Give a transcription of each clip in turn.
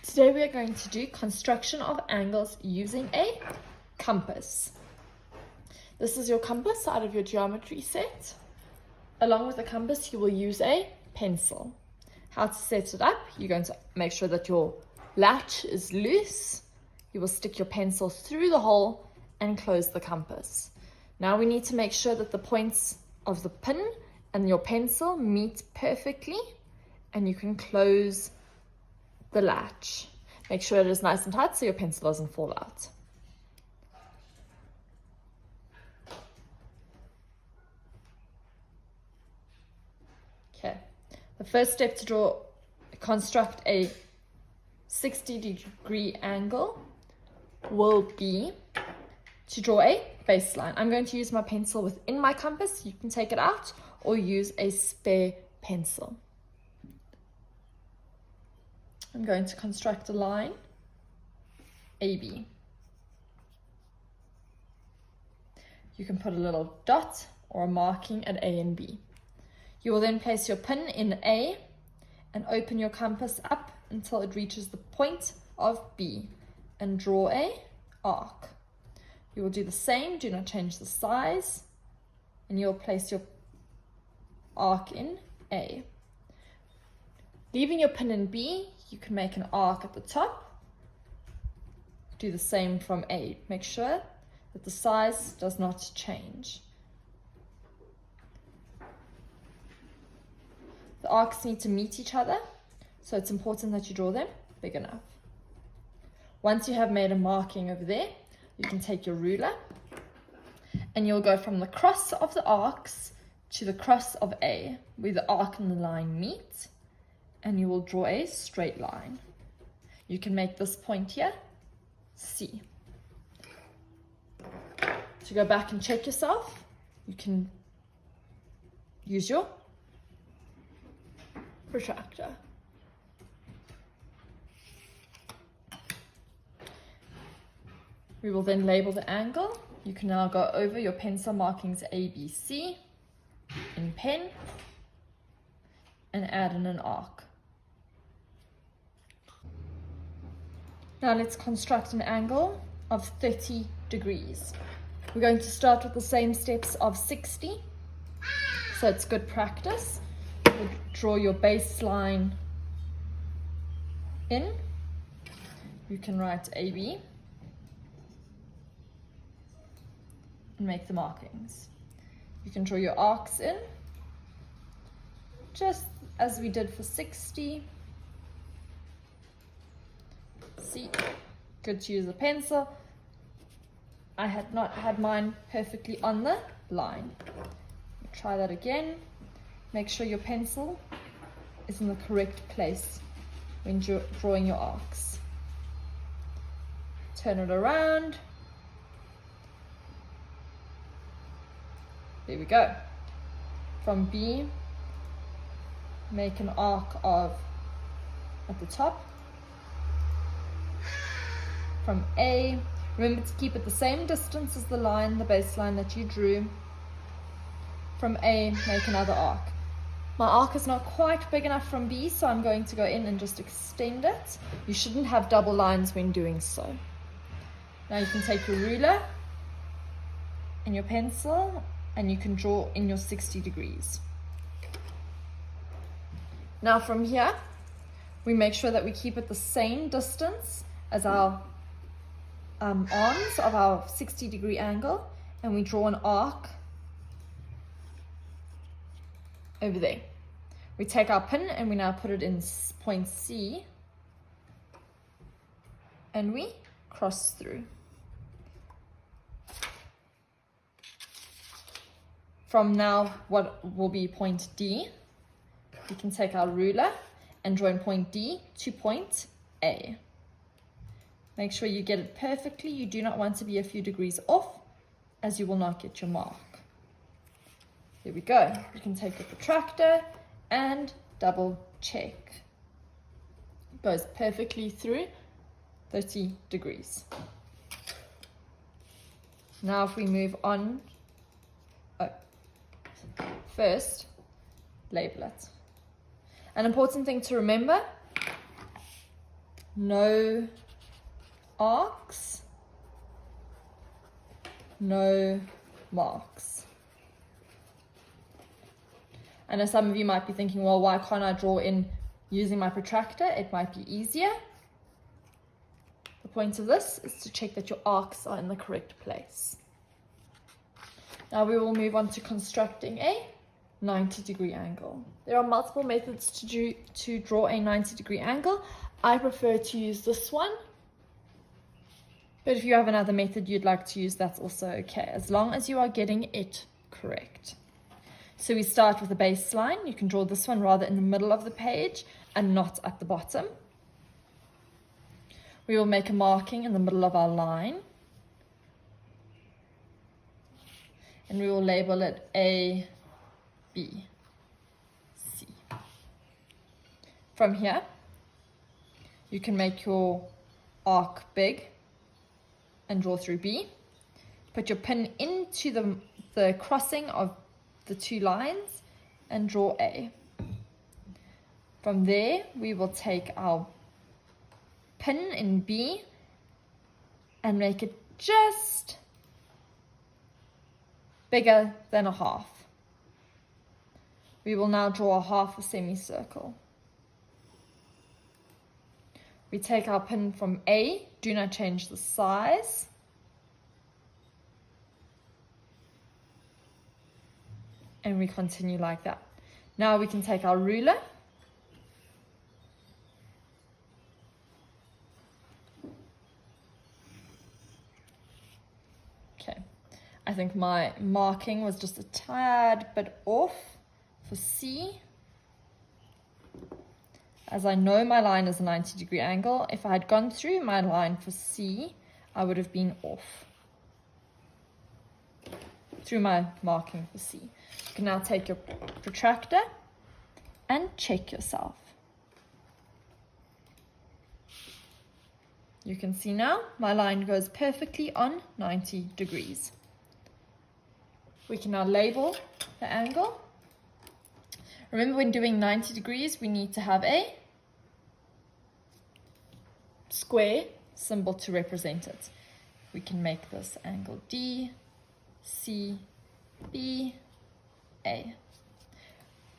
Today we are going to do construction of angles using a compass. This is your compass out of your geometry set. Along with the compass, you will use a pencil. How to set it up: you're going to make sure that your latch is loose. You will stick your pencil through the hole and close the compass. Now we need to make sure that the points of the pin and your pencil meet perfectly, and you can close the latch. Make sure it is nice and tight so your pencil doesn't fall out. Okay, the first step to construct a 60-degree angle will be to draw a baseline. I'm going to use my pencil within my compass. You can take it out or use a spare pencil. I'm going to construct a line, AB. You can put a little dot or a marking at A and B. You will then place your pin in A and open your compass up until it reaches the point of B and draw a arc. You will do the same, do not change the size, and you'll place your arc in A. Leaving your pin in B, you can make an arc at the top. Do the same from A. Make sure that the size does not change. The arcs need to meet each other, so it's important that you draw them big enough. Once you have made a marking over there, you can take your ruler and you'll go from the cross of the arcs to the cross of A, where the arc and the line meet, and you will draw a straight line. You can make this point here C. To go back and check yourself, you can use your protractor. We will then label the angle. You can now go over your pencil markings A, B, C in pen and add in an arc. Now let's construct an angle of 30 degrees. We're going to start with the same steps of 60, so it's good practice. You'll draw your baseline in. You can write AB and make the markings. You can draw your arcs in, just as we did for 60. See, good to use a pencil. I had not had mine perfectly on the line. Try that again. Make sure your pencil is in the correct place when drawing your arcs. Turn it around. There we go. From B, make an arc at the top. From A, remember to keep it the same distance as the line, the baseline that you drew. From A, make another arc. My arc is not quite big enough from B, so I'm going to go in and just extend it. You shouldn't have double lines when doing so. Now you can take your ruler and your pencil and you can draw in your 60 degrees. Now from here, we make sure that we keep it the same distance as our arms of our 60-degree angle, and we draw an arc over there. We take our pin and we now put it in point C and we cross through. From now what will be point D, we can take our ruler and join point D to point A. Make sure you get it perfectly. You do not want to be a few degrees off, as you will not get your mark. There we go. You can take your protractor and double check. It goes perfectly through 30 degrees. Now if we move on, first, label it. An important thing to remember no arcs, no marks. I know some of you might be thinking, well, why can't I draw in using my protractor? It might be easier. The point of this is to check that your arcs are in the correct place. Now we will move on to constructing a 90-degree angle. There are multiple methods to draw a 90-degree angle. I prefer to use this one, but if you have another method you'd like to use, that's also okay, as long as you are getting it correct. So we start with a baseline. You can draw this one rather in the middle of the page and not at the bottom. We will make a marking in the middle of our line, and we will label it A, B, C. From here, you can make your arc big and draw through B. Put your pin into the crossing of the two lines and draw A. From there, we will take our pin in B and make it just bigger than a half. We will now draw a half a semicircle. We take our pin from A, do not change the size. And we continue like that. Now we can take our ruler . Okay, I think my marking was just a tad bit off for C. As I know my line is a 90-degree angle, if I had gone through my line for C, I would have been off through my marking for C. You can now take your protractor and check yourself. You can see now my line goes perfectly on 90 degrees. We can now label the angle. Remember, when doing 90 degrees, we need to have a square symbol to represent it. We can make this angle D, C, B, A.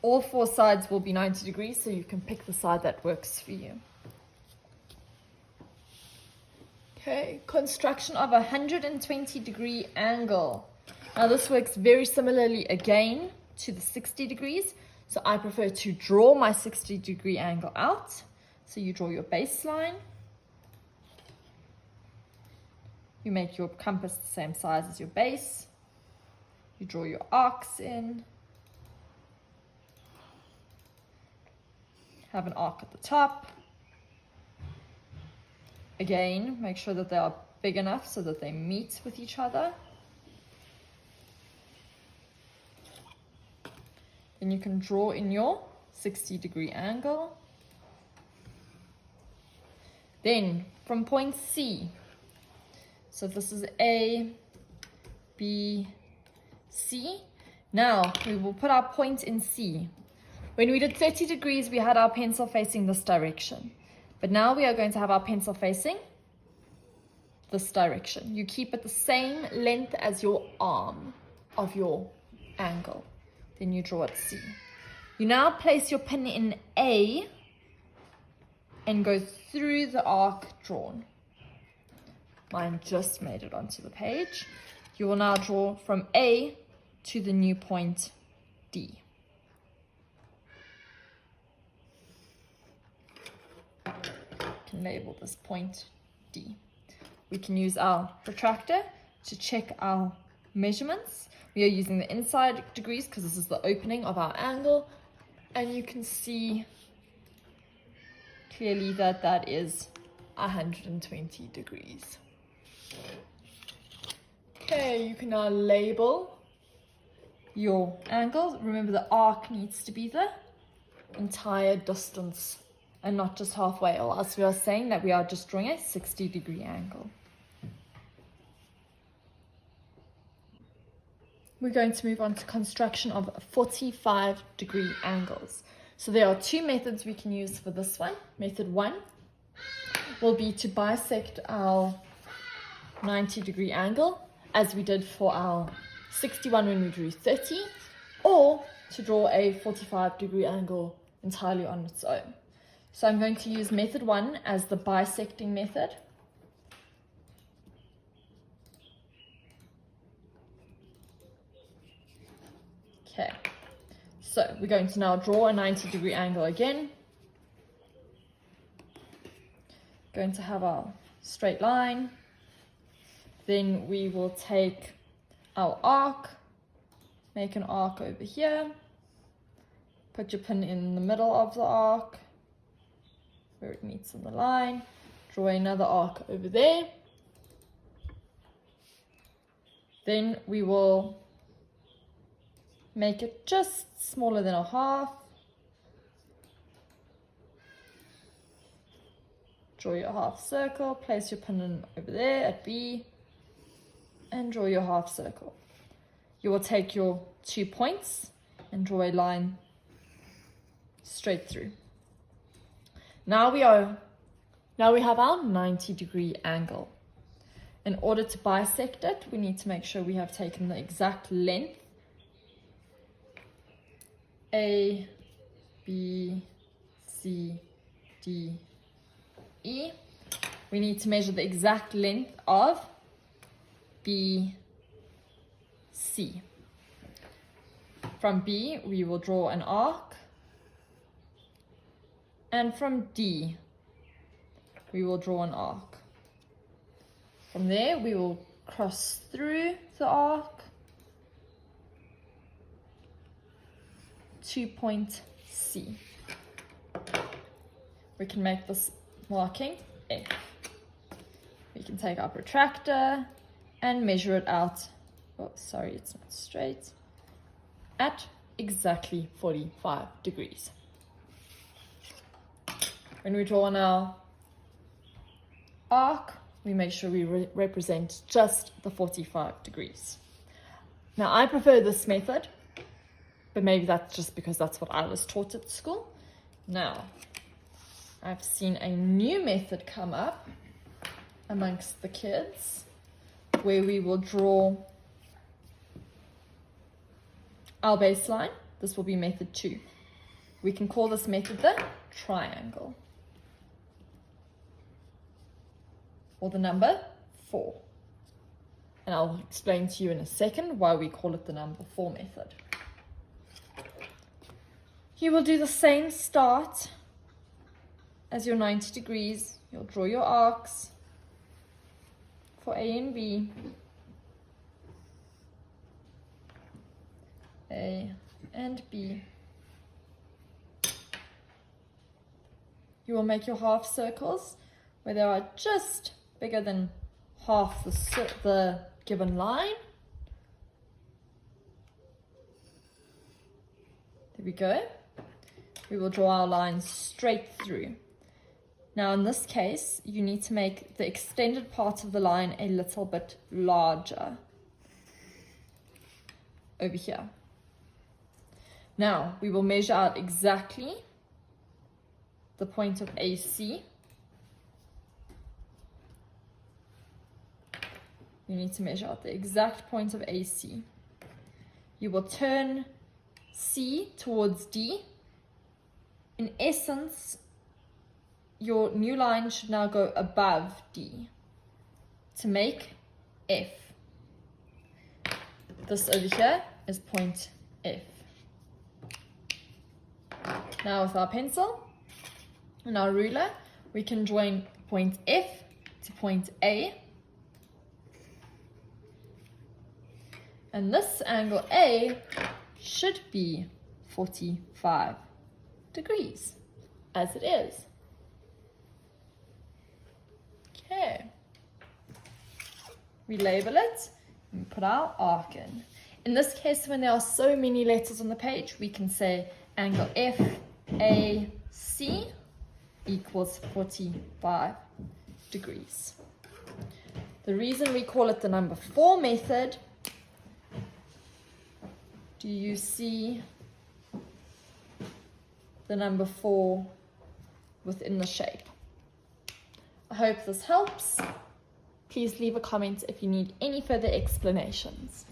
All four sides will be 90 degrees, so you can pick the side that works for you. Okay, construction of a 120-degree angle. Now this works very similarly again to the 60 degrees. So I prefer to draw my 60-degree angle out. So you draw your baseline. You make your compass the same size as your base. You draw your arcs in. Have an arc at the top. Again, make sure that they are big enough so that they meet with each other. Then you can draw in your 60-degree angle. Then from point C, so this is A, B, C. Now we will put our point in C. When we did 30 degrees, we had our pencil facing this direction. But now we are going to have our pencil facing this direction. You keep it the same length as your arm of your angle. Then you draw at C. You now place your pin in A and go through the arc drawn. Mine just made it onto the page. You will now draw from A to the new point D. You can label this point D. We can use our protractor to check our measurements. We are using the inside degrees because this is the opening of our angle, and you can see clearly that that is 120 degrees. Okay, you can now label your angle. Remember, the arc needs to be the entire distance and not just halfway, or else we are saying that we are just drawing a 60-degree angle. We're going to move on to construction of 45-degree angles. So there are two methods we can use for this one. Method one will be to bisect our 90-degree angle as we did for our 61 when we drew 30, or to draw a 45-degree angle entirely on its own. So I'm going to use method 1 as the bisecting method. Okay, so we're going to now draw a 90-degree angle again. Going to have our straight line. Then we will take our arc, make an arc over here, put your pin in the middle of the arc where it meets on the line, draw another arc over there. Then we will make it just smaller than a half. Draw your half circle, place your pin in over there at B, and draw your half circle. You will take your 2 points and draw a line straight through. Now we have our 90-degree angle. In order to bisect it, we need to make sure we have taken the exact length. A, B, C, D, E. We need to measure the exact length of B, C. From B, we will draw an arc. And from D, we will draw an arc. From there, we will cross through the arc to point C. We can make this marking F. We can take our protractor and measure it out. Oh, sorry, it's not straight. At exactly 45 degrees. When we draw on our arc, we make sure we represent just the 45 degrees. Now, I prefer this method, but maybe that's just because that's what I was taught at school. Now, I've seen a new method come up amongst the kids where we will draw our baseline. This will be method 2. We can call this method the triangle, or the number 4. And I'll explain to you in a second why we call it the number 4 method. You will do the same start as your 90 degrees. You'll draw your arcs for A and B. A and B. You will make your half circles where they are just bigger than half the given line. There we go. We will draw our lines straight through. Now in this case, you need to make the extended part of the line a little bit larger over here. Now we will measure out exactly the point of AC. You need to measure out the exact point of AC. You will turn C towards D. In essence, your new line should now go above D to make F. This over here is point F. Now with our pencil and our ruler, we can join point F to point A. And this angle A should be 45 degrees, as it is. Okay. We label it and put our arc in. In this case, when there are so many letters on the page, we can say angle FAC equals 45 degrees. The reason we call it the number 4 method, do you see the number 4 within the shape? I I hope this helps. Please leave a comment if you need any further explanations.